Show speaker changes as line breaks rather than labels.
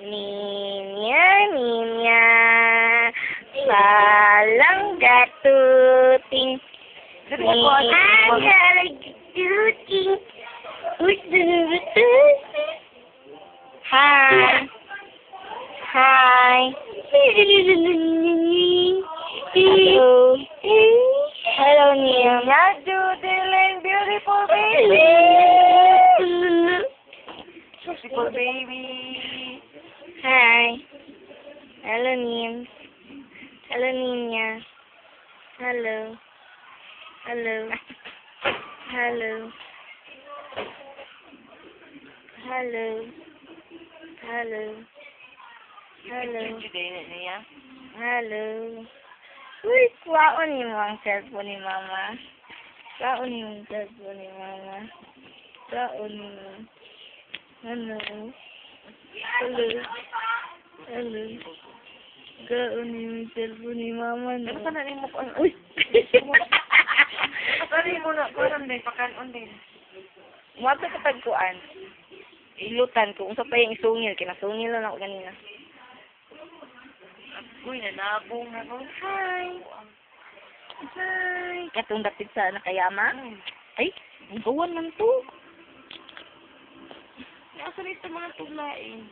Ninya, ninya, salang gatuting. Gatuting. Hi. Hi. Hello. Hello, Neil.
Doodling, beautiful baby. Beautiful baby.
Hi. Hello, Neil. Hello, Nina. Hello. Hello. Hello. Hello. Hello. Hello.
Niya.
Hello. Uy, kuwaon mo ang cellphone ni Mama. Kuwaon mo ang cellphone ni Mama. Kuwaon mo. Hello. Hello. Hello. Kuwaon mo ang cellphone ni Mama.
Ano ka na rin mo ko?
Uy!
Sorry mo na, kuwan din, pakanon din.
Mata ka tagkuan. Ilutan ko. Kung sa pa yung isungil. Kinasungil lang ako kanina.
Uy, nanabong na ko.
Hi! Hi! Katong dapit sa nakayama? Ay, ang gawan lang to.
Nasa rin ito mga tuglain.